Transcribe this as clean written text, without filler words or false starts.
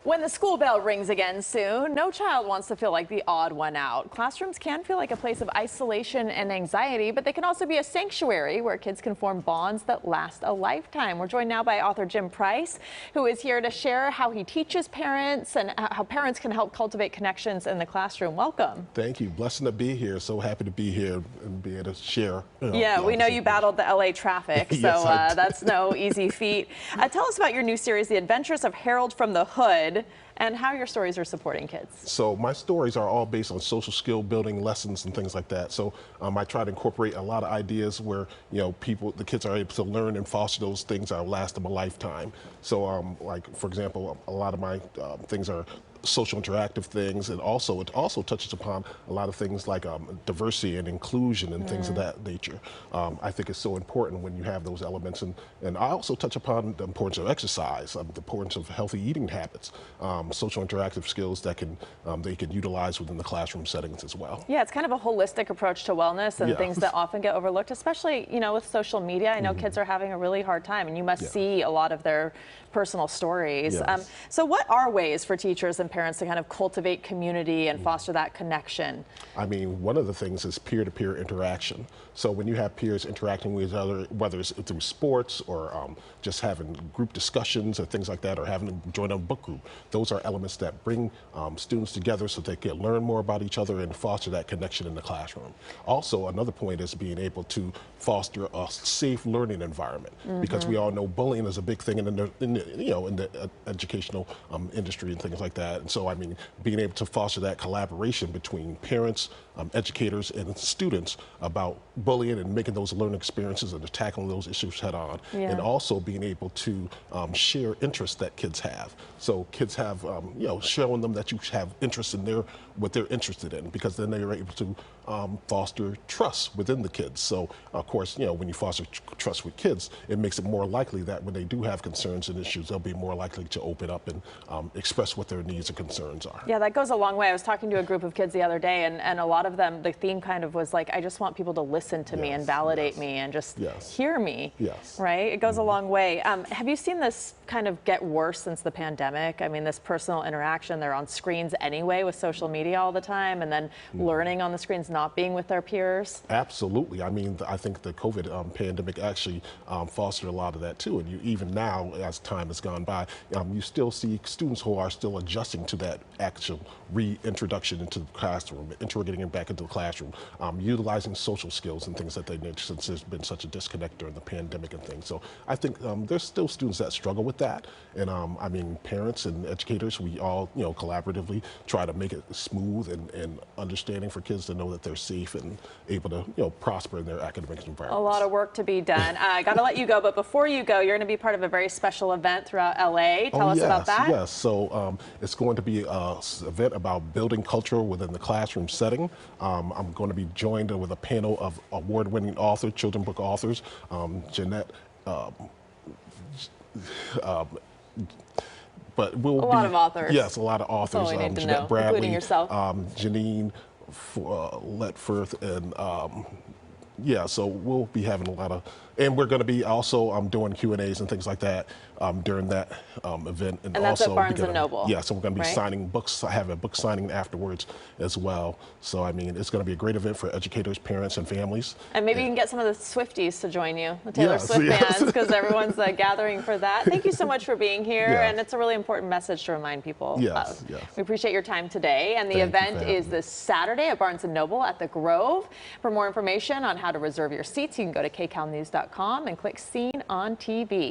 When the school bell rings again soon, no child wants to feel like the odd one out. Classrooms can feel like a place of isolation and anxiety, but they can also be a sanctuary where kids can form bonds that last a lifetime. We're joined now by author Jim Price, who is here to share how he teaches parents and how parents can help cultivate connections in the classroom. Welcome. Thank you. Blessing to be here. So happy to be here and be able to share. Yeah, we know you battled the LA traffic, so Yes, that's no easy feat. Tell us about your new series, The Adventures of Harold from the Hood, and how your stories are supporting kids. So my stories are all based on social skill building lessons and things like that. So I try to incorporate a lot of ideas where, the kids are able to learn and foster those things that will last them a lifetime. So like, for example, a lot of my things are social interactive things, and it also touches upon a lot of things like diversity and inclusion and things of that nature. I think it's so important when you have those elements, and I also touch upon the importance of exercise, the importance of healthy eating habits, social interactive skills that they can utilize within the classroom settings as well. Yeah, it's kind of a holistic approach to wellness and things that often get overlooked, especially with social media. I know kids are having a really hard time, and you must see a lot of their personal stories. Yes. So what are ways for teachers and parents to kind of cultivate community and foster that connection? I mean, one of the things is peer-to-peer interaction. So when you have peers interacting with each other, whether it's through sports or just having group discussions or things like that, or having to join a book group, those are elements that bring students together so they can learn more about each other and foster that connection in the classroom. Also, another point is being able to foster a safe learning environment, because we all know bullying is a big thing in the educational industry and things like that. And so, I mean, being able to foster that collaboration between parents, educators, and students about bullying and making those learning experiences and tackling those issues head on, and also being able to share interests that kids have. So kids have, showing them that you have interest in what they're interested in, because then they're able to foster trust within the kids. So, of course, when you foster trust with kids, it makes it more likely that when they do have concerns and issues, they'll be more likely to open up and express what their needs and concerns are. Yeah, that goes a long way. I was talking to a group of kids the other day, and a lot of them, the theme kind of was like, I just want people to listen to me and validate me and just hear me. Right? It goes a long way. Have you seen this kind of get worse since the pandemic? I mean, this personal interaction, they're on screens anyway with social media all the time, and then learning on the screens, not being with their peers. Absolutely. I mean, I think the COVID pandemic actually fostered a lot of that too. And even now, as time has gone by, you still see students who are still adjusting to that actual reintroduction into the classroom, integrating it back into the classroom, utilizing social skills and things that they need, since there's been such a disconnect during the pandemic and things. So I think there's still students that struggle with that. And I mean, parents and educators, we all, collaboratively try to make it smooth and understanding for kids to know that they're safe and able to, prosper in their academic environment. A lot of work to be done. I got to let you go, but before you go, you're going to be part of a very special event throughout LA. Tell us about that. Yes, so it's going to be an event about building culture within the classroom setting. I'm going to be joined with a panel of award-winning authors, children's book authors, Jeanette, but we'll a lot of authors. Yes, a lot of authors. That's all we need to Jeanette know, Bradley, including yourself. Janine Letforth, and so we'll be having a lot of, and we're going to be also doing Q&As and things like that during that event. And that's also at Barnes & Noble. Yeah, so we're going to be signing books. I have a book signing afterwards as well. So, I mean, it's going to be a great event for educators, parents, and families. And maybe you can get some of the Swifties to join you, the Taylor Swift fans, because everyone's gathering for that. Thank you so much for being here, and it's a really important message to remind people of. We appreciate your time today, and the event is this Saturday at Barnes & Noble at the Grove. For more information on how to reserve your seats, you can go to kcalnews.com and click Seen on TV.